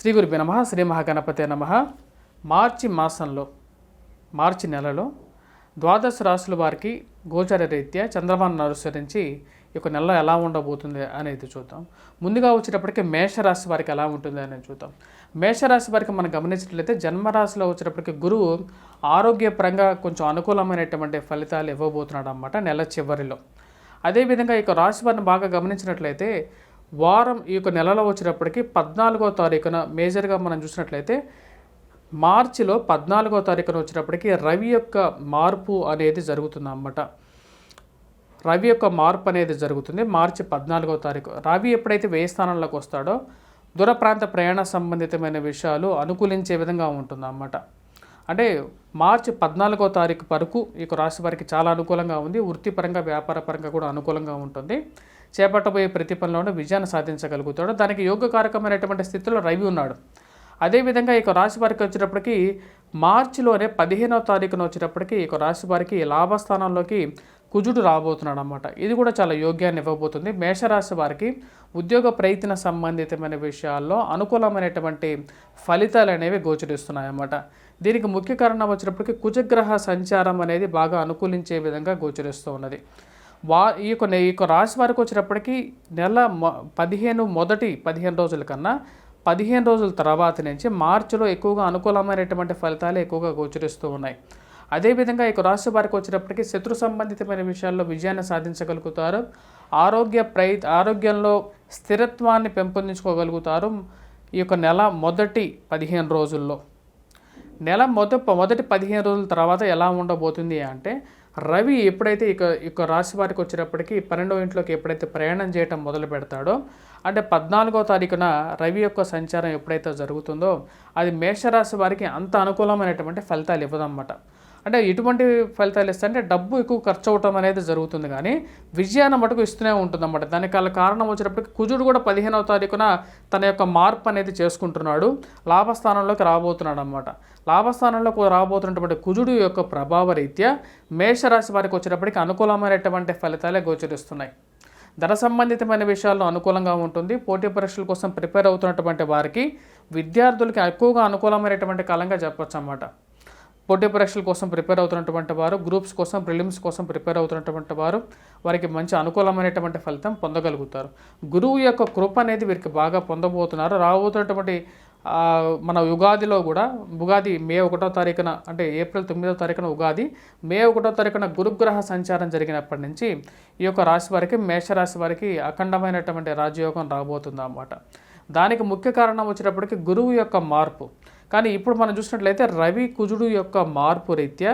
శ్రీ గురుభ్యో నమః. శ్రీ మహాగణపతే నమః. మార్చి నెలలో ద్వాదశ రాశుల వారికి గోచర రీత్యా చంద్రమానాన్ని అనుసరించి ఈ యొక్క నెలలో ఎలా ఉండబోతుంది అనేది చూద్దాం. ముందుగా వచ్చేటప్పటికి మేషరాశి వారికి ఎలా ఉంటుంది అనేది చూద్దాం. మేషరాశి వారికి మనం గమనించినట్లయితే జన్మరాశిలో వచ్చేటప్పటికి గురువు ఆరోగ్యపరంగా కొంచెం అనుకూలమైనటువంటి ఫలితాలు ఇవ్వబోతున్నాడు అన్నమాట నెల చివరిలో. అదేవిధంగా ఈ యొక్క రాశి వారిని బాగా గమనించినట్లయితే వారం ఈ యొక్క నెలలో వచ్చేటప్పటికి 14వ తారీఖున మేజర్గా మనం చూసినట్లయితే మార్చిలో 14వ తారీఖున వచ్చేటప్పటికి రవి యొక్క మార్పు అనేది జరుగుతుందన్నమాట. రవి యొక్క మార్పు అనేది జరుగుతుంది మార్చి 14వ తారీఖు. రవి ఎప్పుడైతే వ్యయ స్థానంలోకి వస్తాడో దూర ప్రాంత ప్రయాణ సంబంధితమైన విషయాలు అనుకూలించే విధంగా ఉంటుందన్నమాట. అంటే మార్చి 14వ తారీఖు వరకు ఈ రాశి వారికి చాలా అనుకూలంగా ఉంది. వృత్తిపరంగా వ్యాపారపరంగా కూడా అనుకూలంగా ఉంటుంది. చేపట్టబోయే ప్రతి పనిలోనూ విజయాన్ని సాధించగలుగుతాడు. దానికి యోగకారకమైనటువంటి స్థితిలో రవి ఉన్నాడు. అదేవిధంగా ఈ రాశి వారికి వచ్చేటప్పటికి మార్చిలోనే 15వ తారీఖున వచ్చేటప్పటికి ఈ రాశి వారికి లాభస్థానంలోకి కుజుడు రాబోతున్నాడు అన్నమాట. ఇది కూడా చాలా యోగ్యాన్ని ఇవ్వబోతుంది. మేషరాశి వారికి ఉద్యోగ ప్రయత్న సంబంధితమైన విషయాల్లో అనుకూలమైనటువంటి ఫలితాలు అనేవి గోచరిస్తున్నాయన్నమాట. దీనికి ముఖ్య కారణం వచ్చినప్పటికీ కుజగ్రహ సంచారం అనేది బాగా అనుకూలించే విధంగా గోచరిస్తూ ఉన్నది. ఈ యొక్క రాశి వారికి వచ్చేటప్పటికి నెల మొదటి 15 రోజుల కన్నా 15 రోజుల తర్వాత నుంచి మార్చిలో ఎక్కువగా అనుకూలమైనటువంటి ఫలితాలు ఎక్కువగా గోచరిస్తూ ఉన్నాయి. అదేవిధంగా ఈ రాశి వారికి వచ్చేటప్పటికి శత్రు సంబంధితమైన విషయాల్లో విజయాన్ని సాధించగలుగుతారు. ఆరోగ్యంలో స్థిరత్వాన్ని పెంపొందించుకోగలుగుతారు. ఈ యొక్క నెల మొదటి 15 రోజుల్లో మొదటి 15 రోజుల తర్వాత ఎలా ఉండబోతుంది అంటే రవి ఎప్పుడైతే ఇక రాశి వారికి వచ్చేటప్పటికి 12వ ఇంట్లోకి ఎప్పుడైతే ప్రయాణం చేయటం మొదలు పెడతాడో అంటే 14వ తారీఖున రవి యొక్క సంచారం ఎప్పుడైతే జరుగుతుందో అది మేషరాశి వారికి అంత అనుకూలమైనటువంటి ఫలితాలు ఇవ్వదన్నమాట. అంటే ఎటువంటి ఫలితాలు ఇస్తే అంటే డబ్బు ఎక్కువ ఖర్చు అవటం అనేది జరుగుతుంది, కానీ విజయాన్ని మటుకు ఇస్తూనే ఉంటుందన్నమాట. దానికి కారణం వచ్చేటప్పటికి కుజుడు కూడా 15వ తారీఖున తన యొక్క మార్పు అనేది చేసుకుంటున్నాడు. లాభస్థానంలోకి రాబోతున్నాడు అన్నమాట. లాభస్థానంలోకి రాబోతున్నటువంటి కుజుడు యొక్క ప్రభావ రీత్యా మేషరాశి వారికి వచ్చేటప్పటికి అనుకూలమైనటువంటి ఫలితాలే గోచరిస్తున్నాయి. ధన సంబంధితమైన విషయాల్లో అనుకూలంగా ఉంటుంది. పోటీ పరీక్షల కోసం ప్రిపేర్ అవుతున్నటువంటి వారికి విద్యార్థులకి ఎక్కువగా అనుకూలమైనటువంటి కాలంగా చెప్పొచ్చు అన్నమాట. పోటీ పరీక్షల కోసం ప్రిపేర్ అవుతున్నటువంటి వారు, గ్రూప్స్ కోసం, ప్రిలిమ్స్ కోసం ప్రిపేర్ అవుతున్నటువంటి వారికి మంచి అనుకూలమైనటువంటి ఫలితం పొందగలుగుతారు. గురువు యొక్క కృప అనేది వీరికి బాగా పొందబోతున్నారు. రాబోతున్నటువంటి మన ఉగాదిలో కూడా ఉగాది మే 1వ తారీఖున అంటే ఏప్రిల్ 9వ తారీఖున ఉగాది, మే 1వ తారీఖున గురుగ్రహ సంచారం జరిగినప్పటి నుంచి ఈ యొక్క రాశి వారికి మేషరాశి వారికి అఖండమైనటువంటి రాజయోగం రాబోతుంది అన్నమాట. దానికి ముఖ్య కారణం వచ్చేటప్పటికి గురువు యొక్క మార్పు. కానీ ఇప్పుడు మనం చూసినట్లయితే రవి కుజుడు యొక్క మార్పు రీత్యా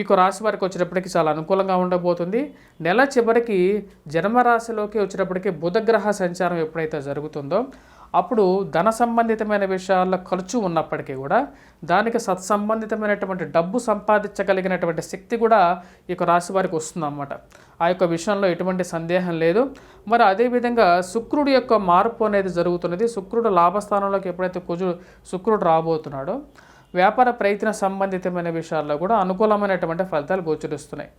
ఈ రాశి వారికి వచ్చేటప్పటికి చాలా అనుకూలంగా ఉండబోతుంది. నెల చివరికి జన్మరాశిలోకి వచ్చేటప్పటికి బుధగ్రహ సంచారం ఎప్పుడైతే జరుగుతుందో అప్పుడు ధన సంబంధితమైన విషయాల్లో ఖర్చు ఉన్నప్పటికీ కూడా దానికి సత్సంబంధితమైనటువంటి డబ్బు సంపాదించగలిగినటువంటి శక్తి కూడా ఈ రాశి వారికి వస్తుందన్నమాట. ఆ యొక్క విషయంలో ఎటువంటి సందేహం లేదు. మరి అదేవిధంగా శుక్రుడు యొక్క మార్పు అనేది జరుగుతున్నది. శుక్రుడు లాభస్థానంలోకి ఎప్పుడైతే శుక్రుడు రాబోతున్నాడో వ్యాపార ప్రయత్న సంబంధితమైన విషయాల్లో కూడా అనుకూలమైనటువంటి ఫలితాలు గోచరిస్తున్నాయి.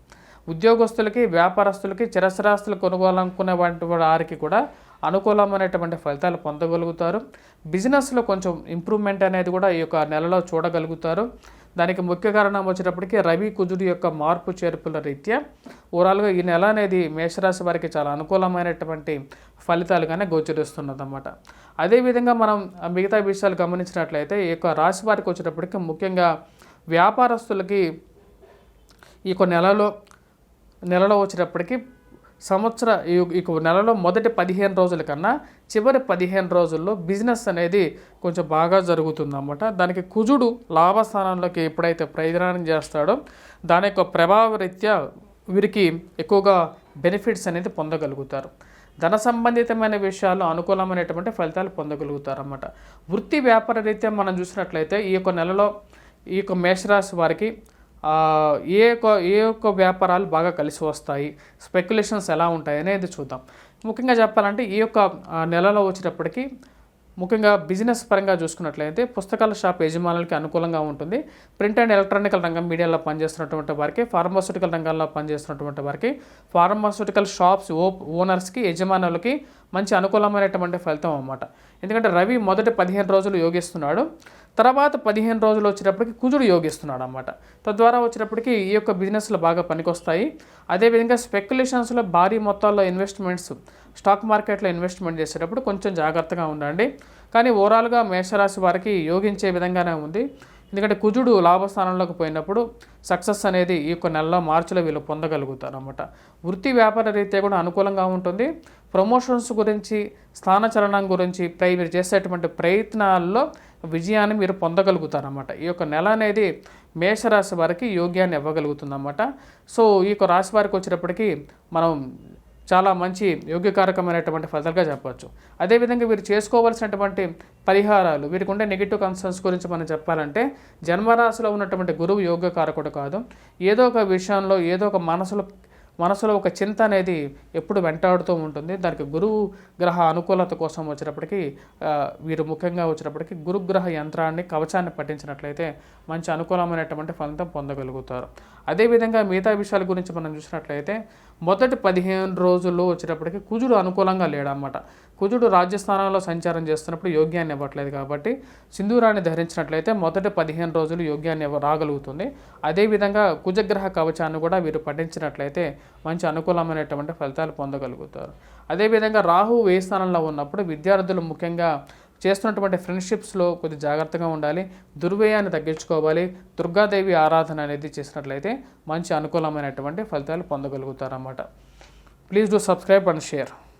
ఉద్యోగస్తులకి, వ్యాపారస్తులకి, చిరస్థిరాస్తులు కొనుగోలనుకునే వారికి కూడా అనుకూలమైనటువంటి ఫలితాలు పొందగలుగుతారు. బిజినెస్లో కొంచెం ఇంప్రూవ్మెంట్ అనేది కూడా ఈ యొక్క నెలలో చూడగలుగుతారు. దానికి ముఖ్య కారణం వచ్చేటప్పటికి రవి కుజుడు యొక్క మార్పు చేర్పుల రీత్యా ఓవరాల్గా ఈ నెల అనేది మేషరాశి వారికి చాలా అనుకూలమైనటువంటి ఫలితాలుగానే గోచరిస్తున్నదన్నమాట. అదేవిధంగా మనం మిగతా విషయాలు గమనించినట్లయితే ఈ యొక్క రాశి వారికి వచ్చేటప్పటికి ముఖ్యంగా వ్యాపారస్తులకి ఈ యొక్క నెలలో వచ్చేటప్పటికి ఈ నెలలో మొదటి 15 రోజుల కన్నా చివరి 15 రోజుల్లో బిజినెస్ అనేది కొంచెం బాగా జరుగుతుందన్నమాట. దానికి కుజుడు లాభస్థానంలోకి ఎప్పుడైతే ప్రయాణం చేస్తాడో దాని యొక్క ప్రభావ రీత్యా వీరికి ఎక్కువగా బెనిఫిట్స్ అనేది పొందగలుగుతారు. ధన సంబంధితమైన విషయాల్లో అనుకూలమైనటువంటి ఫలితాలు పొందగలుగుతారు అన్నమాట. వృత్తి వ్యాపార రీత్యా మనం చూసినట్లయితే ఈ యొక్క నెలలో ఈ యొక్క మేషరాశి వారికి ఏ ఒక్క వ్యాపారాలు బాగా కలిసి వస్తాయి, స్పెక్యులేషన్స్ ఎలా ఉంటాయి అనేది చూద్దాం. ముఖ్యంగా చెప్పాలంటే ఈ యొక్క నెలలో వచ్చేటప్పటికి ముఖ్యంగా బిజినెస్ పరంగా చూసుకున్నట్లయితే పుస్తకాల షాప్ యజమానులకి అనుకూలంగా ఉంటుంది. ప్రింట్ అండ్ ఎలక్ట్రానికల్ రంగం మీడియాలో పనిచేస్తున్నటువంటి వారికి, ఫార్మాస్యూటికల్ రంగంలో పనిచేస్తున్నటువంటి వారికి, ఫార్మాస్యూటికల్ షాప్స్ ఓనర్స్కి, యజమానులకి మంచి అనుకూలమైనటువంటి ఫలితం అన్నమాట. ఎందుకంటే రవి మొదటి 15 రోజులు యోగిస్తున్నాడు, తర్వాత 15 రోజులు వచ్చేటప్పటికి కుజుడు యోగిస్తున్నాడు అన్నమాట. తద్వారా వచ్చేటప్పటికి ఈ యొక్క బిజినెస్లు బాగా పనికొస్తాయి. అదేవిధంగా స్పెక్యులేషన్స్లో భారీ మొత్తాల్లో ఇన్వెస్ట్మెంట్స్, స్టాక్ మార్కెట్లో ఇన్వెస్ట్మెంట్ చేసేటప్పుడు కొంచెం జాగ్రత్తగా ఉండండి. కానీ ఓవరాల్గా మేషరాశి వారికి యోగించే విధంగానే ఉంది. ఎందుకంటే కుజుడు లాభస్థానంలోకి పోయినప్పుడు సక్సెస్ అనేది ఈ యొక్క నెలలో మార్చిలో వీళ్ళు పొందగలుగుతారు అన్నమాట. వృత్తి వ్యాపార రీత్యా కూడా అనుకూలంగా ఉంటుంది. ప్రమోషన్స్ గురించి, స్థానచలనం గురించి మీరు చేసేటువంటి ప్రయత్నాల్లో విజయాన్ని మీరు పొందగలుగుతారన్నమాట. ఈ యొక్క నెల అనేది మేషరాశి వారికి యోగ్యాన్ని ఇవ్వగలుగుతుందన్నమాట. సో ఈ యొక్క రాశి వారికి వచ్చేటప్పటికి మనం చాలా మంచి యోగ్యకారకమైనటువంటి ఫలితాలుగా చెప్పవచ్చు. అదేవిధంగా వీరు చేసుకోవాల్సినటువంటి పరిహారాలు, వీరికి ఉండే నెగిటివ్ కన్సర్న్స్ గురించి మనం చెప్పాలంటే, జన్మరాశిలో ఉన్నటువంటి గురువు యోగ్యకారకుడు కాదు. ఏదో ఒక విషయంలో ఏదో ఒక మనసులో ఒక చింత అనేది ఎప్పుడు వెంటాడుతూ ఉంటుంది. దానికి గురువు గ్రహ అనుకూలత కోసం వచ్చేటప్పటికి వీరు ముఖ్యంగా వచ్చేటప్పటికి గురుగ్రహ యంత్రాన్ని, కవచాన్ని పఠించినట్లయితే మంచి అనుకూలమైనటువంటి ఫలితం పొందగలుగుతారు. అదేవిధంగా మిగతా విషయాల గురించి మనం చూసినట్లయితే మొదటి 15 రోజుల్లో వచ్చేటప్పటికి కుజుడు అనుకూలంగా లేడన్నమాట. కుజుడు రాజ్యస్థానంలో సంచారం చేస్తున్నప్పుడు యోగ్యాన్ని ఇవ్వట్లేదు కాబట్టి సింధూరాన్ని ధరించినట్లయితే మొదటి 15 రోజులు యోగ్యాన్ని రాగలుగుతుంది. అదేవిధంగా కుజగ్రహ కవచాన్ని కూడా వీరు పఠించినట్లయితే మంచి అనుకూలమైనటువంటి ఫలితాలు పొందగలుగుతారు. అదేవిధంగా రాహు వ్యయ స్థానంలో ఉన్నప్పుడు విద్యార్థులు ముఖ్యంగా చేస్తున్నటువంటి ఫ్రెండ్షిప్స్లో కొద్ది జాగ్రత్తగా ఉండాలి. దుర్వ్యయాన్ని తగ్గించుకోవాలి. దుర్గాదేవి ఆరాధన అనేది చేసినట్లయితే మంచి అనుకూలమైనటువంటి ఫలితాలు పొందగలుగుతారన్నమాట. Please do subscribe and share.